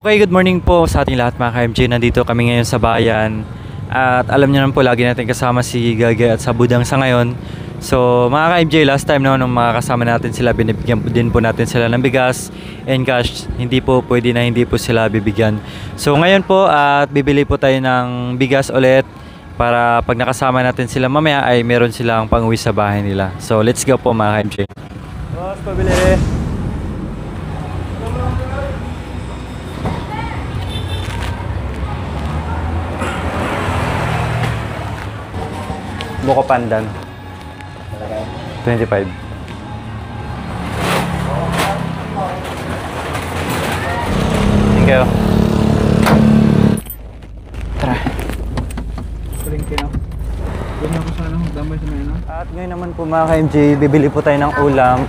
Okay, good morning po sa ating lahat mga ka-MJ. Nandito kami ngayon sa bayan. At alam niyo naman po, lagi natin kasama si Gagay at sa Budang sa ngayon. So mga ka-MJ, last time naman nung makakasama natin sila, binibigyan din po natin sila ng bigas and cash. Hindi po pwede na hindi po sila bibigyan. So ngayon po at bibili po tayo ng bigas ulit para pag nakasama natin sila mamaya ay meron silang pang-uwi sa bahay nila. So let's go po mga ka-MJ. Boss, pabili! Buko pandan 25. Thank you. Tara. Palengke na. Doon ako sana damay sa may At ngayon naman po mga ka-MJ, bibili po tayo ng ulam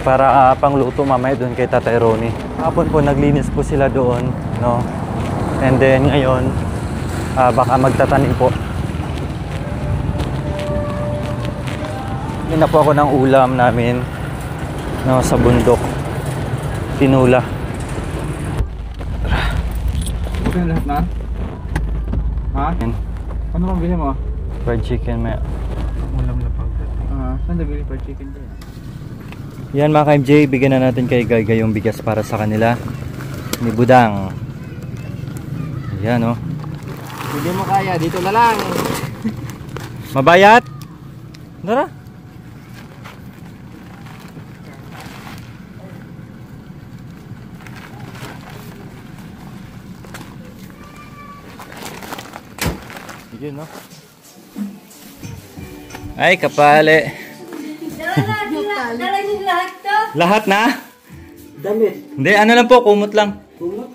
para pangluto mamaya doon kay Tatay Ronnie. Hapon po naglinis po sila doon, no? And then ngayon baka magtatanim po. Na po ako ng ulam namin, no, sa bundok. Tinula. Okay na lahat na? Ha? Ano kang bilhin mo? Fried chicken may. Ulam lapag. Saan na bilhin fried chicken dyan? Yan mga ka-MJ, bigyan na natin kay Gagay yung bigas para sa kanila ni Budang. Yan oh. Hindi mo kaya, dito na lang. Mabayat? Tara. Yun, no? Ay, kapali. Dala niyo lahat to? Lahat na? Damit. Hindi, ano lang po, kumot lang. Kumot?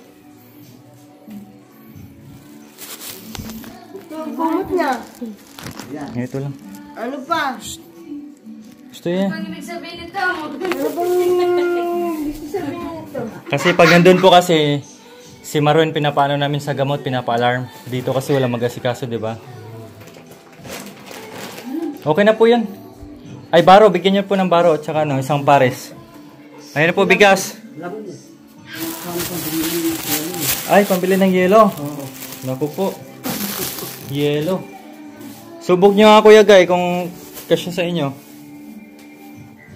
Kumot niya. Ito lang. Ano pa? Gusto yan. Ang ibig sabihin nito? Ano bang gusto sabihin nito? Kasi pag nandun po kasi, si Maroon pinapano namin sa gamot, pinapa-alarm. Dito kasi wala mag-asikaso, di ba? Okay na po yan. Ay, baro. Bigyan niyo po ng baro at saka no, isang pares. Ayun na po, bigas. Ay, pambili ng yelo. Naku po. Yelo. Subok niyo nga Kuya Guy kung kasya sa inyo.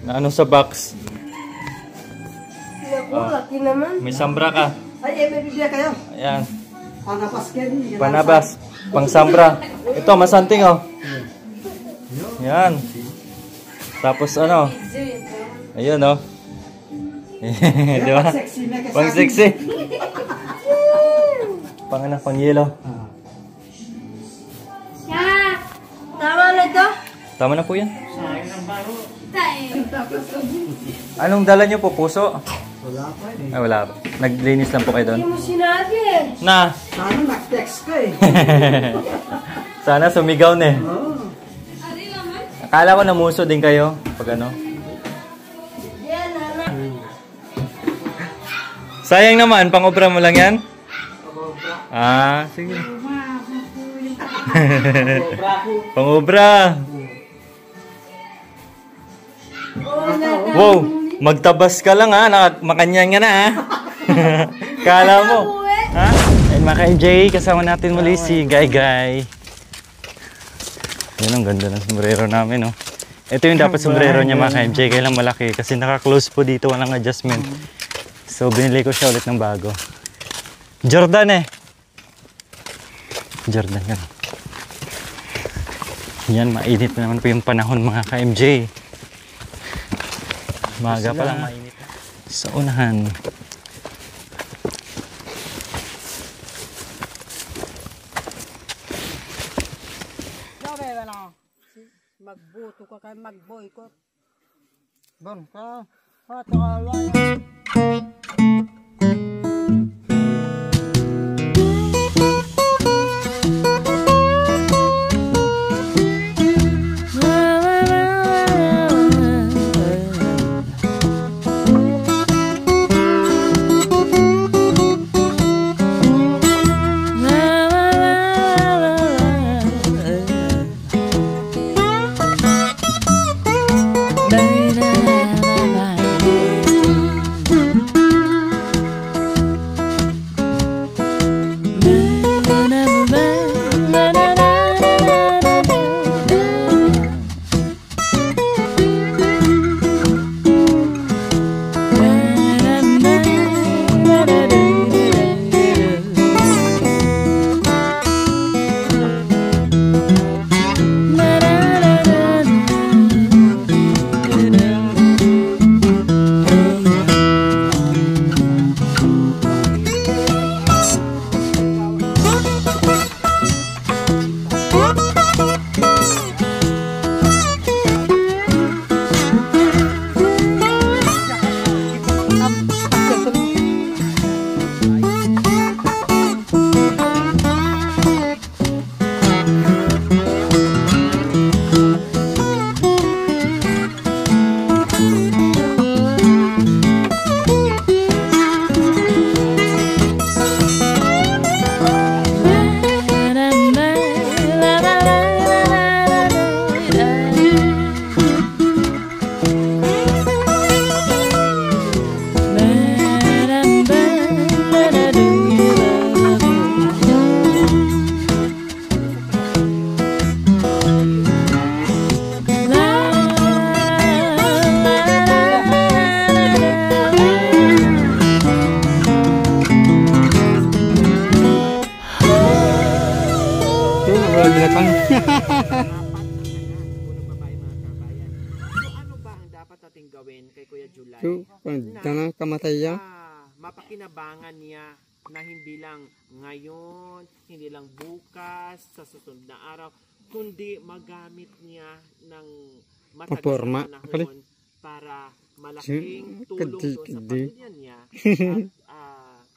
Na ano sa box. Naku, laki naman. May sambra ka. Ay, may bibigyan kayo. Ayan. Panabas kayo. Panabas. Pang sambra. Ito, masanting oh. Yan. Tapos ano? Ayun oh. Di ba? Pang sexy. Pang ano, pang yelo. Tama na ito? Tama na po yan. Anong dala nyo po? Puso? Wala pa eh. Ay, wala pa. Naglinis lang po kayo doon. Hindi mo sinabi. Na! Sana nag-text ka eh. Sana sumigaw na eh. Oo. Akala ko namuso din kayo. Pag ano. Yan, nana. Sayang naman, pang-obra mo lang yan? Ah, sige. Pang-obra. Wow, magtabas ka lang ha. Makanyang ka na ha. Kala mo. Ha? And mga ka-MJ, kasama natin muli si Gagay. Yan ang ganda ng sombrero namin, no? Ito yung dapat sombrero niya mga ka-MJ, kailang malaki. Kasi naka-close po dito, walang adjustment. So, binili ko siya ulit ng bago. Jordan eh. Jordan yan. Yan, mainit na naman po yung panahon mga ka-MJ. Maga pa lang mainit. Sa unahan. Magbuto ka kayo, mag-boycott. Bon, ka. bilakang. Unang babae mga kabayan. So ano ba ang dapat nating gawin kay Kuya July? So, tanang kamatay ya. Mapakinabangan niya na hindi lang ngayon, hindi lang bukas, sa susunod na araw, kundi magamit niya ng matagal Paporma. na panahon para malaking tulong doon sa pamilya niya at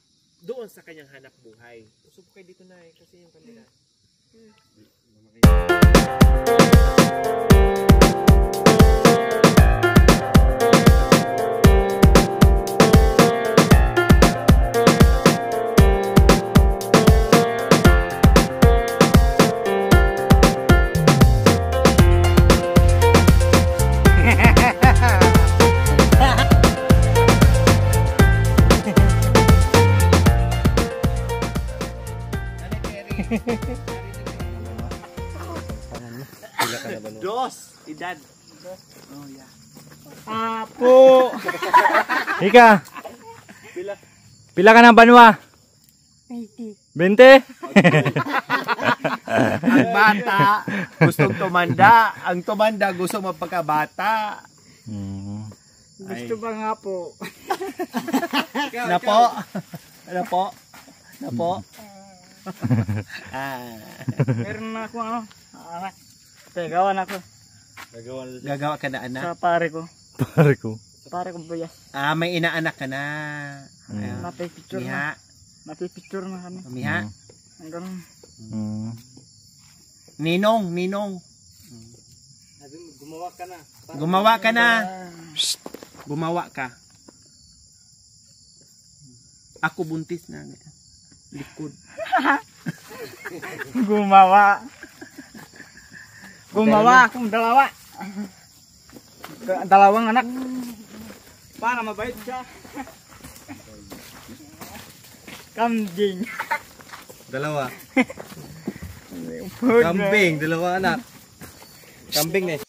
doon sa kanyang hanap buhay. Usap kayo dito na kasi yung kanila. Dos, edad. Oh, yeah. Apo! Ika! Pila ka ng banwa? 20. Ang bata gustong tumanda, ang tumanda gusto magpakabata. Gusto ba nga po? Napo. Napo. Napo. Meron na ako ano, anak. Gagawan ako Gagawa ka na anak. sa pare ko. Pare ko. Pare ko buyas. May inaanak ka na. Napipicture Miha. na. Napipicture na kami. Miha. Ang ganun. Ninong, ninong. Gumawa ka na. Gumawa ka na. Gumawa ka. Ako buntis na. Likod. Gumawa. Gumawa akong dalawa. Dalawang anak. Para mabait siya. Kambing. Dalawa. Kambing, dalawa anak. Kambing nih.